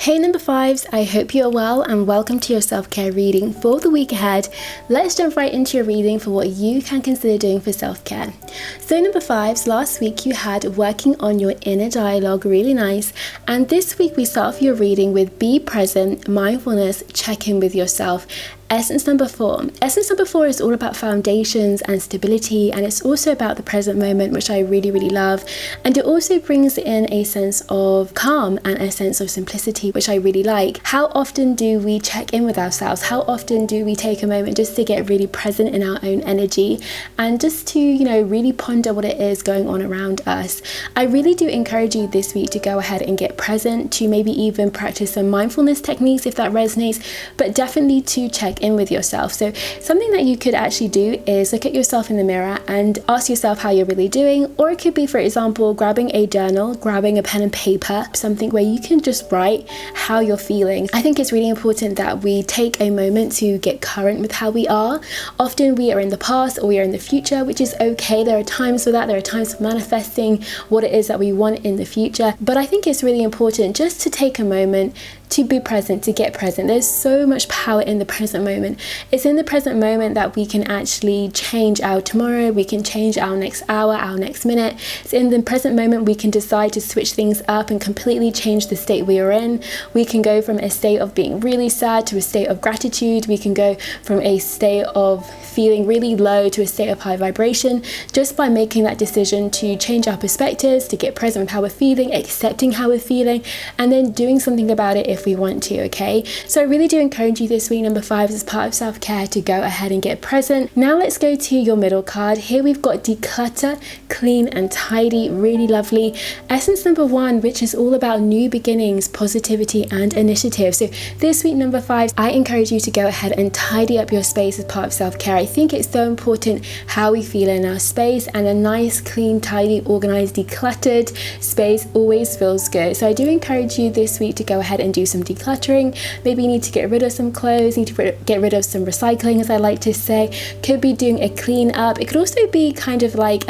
Hey number fives, I hope you're well and welcome to your self-care reading for the week ahead. Let's jump right into your reading for what you can consider doing for self-care. So number fives, last week you had working on your inner dialogue, really nice. And this week we start off your reading with be present, mindfulness, check in with yourself. Essence number 4. Essence number 4 is all about foundations and stability, and it's also about the present moment, which I really love. And it also brings in a sense of calm and a sense of simplicity, which I really like. How often do we check in with ourselves? How often do we take a moment just to get really present in our own energy and just to, really ponder what it is going on around us? I really do encourage you this week to go ahead and get present, to maybe even practice some mindfulness techniques if that resonates, but definitely to check in with yourself. So something that you could actually do is look at yourself in the mirror and ask yourself how you're really doing, or it could be, for example, grabbing a journal, grabbing a pen and paper, something where you can just write how you're feeling. I think it's really important that we take a moment to get current with how we are. Often we are in the past or we are in the future, which is okay. There are times for that. There are times for manifesting what it is that we want in the future. But I think it's really important just to take a moment to be present, to get present. There's so much power in the present moment. It's in the present moment that we can actually change our tomorrow, we can change our next hour, our next minute. It's in the present moment we can decide to switch things up and completely change the state we are in. We can go from a state of being really sad to a state of gratitude. We can go from a state of feeling really low to a state of high vibration, just by making that decision to change our perspectives, to get present with how we're feeling, accepting how we're feeling, and then doing something about it if we want to, okay? So I really do encourage you this week, number 5, as part of self-care, to go ahead and get present. Now let's go to your middle card. Here we've got declutter, clean and tidy, really lovely. Essence number 1, which is all about new beginnings, positivity and initiative. So this week, number 5, I encourage you to go ahead and tidy up your space as part of self-care. I think it's so important how we feel in our space, and a nice, clean, tidy, organized, decluttered space always feels good. So I do encourage you this week to go ahead and do some decluttering. Maybe you need to get rid of some clothes, need to get rid of some recycling, as I like to say. Could be doing a clean up. It could also be kind of like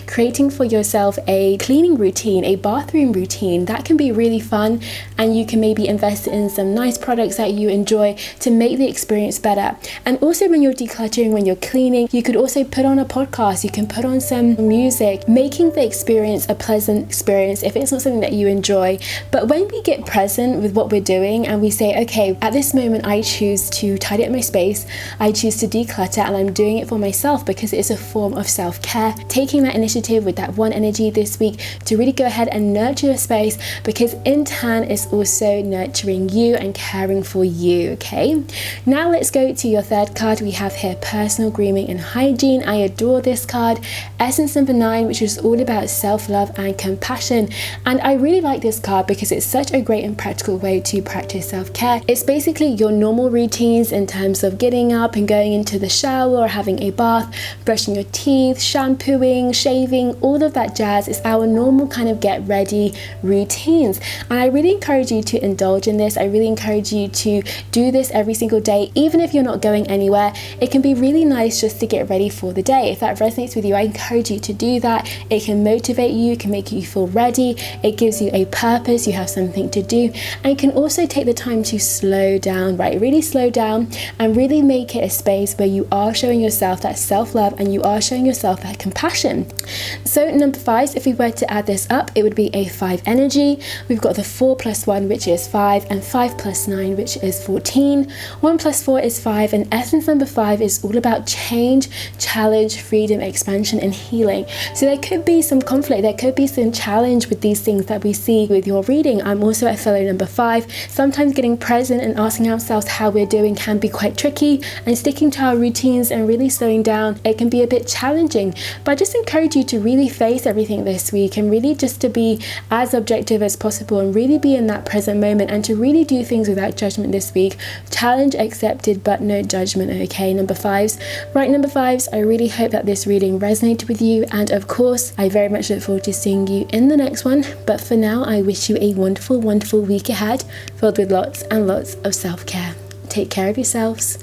creating for yourself a cleaning routine, a bathroom routine. That can be really fun, and you can maybe invest in some nice products that you enjoy to make the experience better. And also when you're decluttering, when you're cleaning, you could also put on a podcast, you can put on some music, making the experience a pleasant experience if it's not something that you enjoy. But when we get present with what we're doing and we say, okay, at this moment I choose to tidy up my space, I choose to declutter, and I'm doing it for myself because it's a form of self-care. Taking that initiative with that one energy this week to really go ahead and nurture your space, because in turn it's also nurturing you and caring for you, okay? Now let's go to your third card. We have here personal grooming and hygiene. I adore this card. Essence number 9, which is all about self-love and compassion. And I really like this card because it's such a great and practical way to practice self-care. It's basically your normal routines in terms of getting up and going into the shower or having a bath, brushing your teeth, shampooing, shaving, all of that jazz is our normal kind of get ready routines. And I really encourage you to indulge in this. I really encourage you to do this every single day, even if you're not going anywhere. It can be really nice just to get ready for the day. If that resonates with you, I encourage you to do that. It can motivate you, it can make you feel ready, it gives you a purpose, you have something to do, and it can also take the time to slow down, right? Really slow down and really make it a space where you are showing yourself that self-love and you are showing yourself that compassion. So number 5, if we were to add this up, it would be a 5 energy. We've got the 4 plus 1, which is 5, and 5 plus 9, which is 14. 1 plus 4 is 5, and essence number 5 is all about change, challenge, freedom, expansion, and healing. So there could be some conflict, there could be some challenge with these things that we see with your reading. I'm also a fellow number 5. Sometimes getting present and asking ourselves how we're doing can be quite tricky, and sticking to our routines and really slowing down, it can be a bit challenging. But I just encourage you to really face everything this week and really just to be as objective as possible and really be in that present moment, and to really do things without judgment this week. Challenge accepted, but no judgment, okay, number 5s. Right, number 5s, I really hope that this reading resonated with you, and of course I very much look forward to seeing you in the next one. But for now, I wish you a wonderful week ahead, filled with lots and lots of self-care. Take care of yourselves.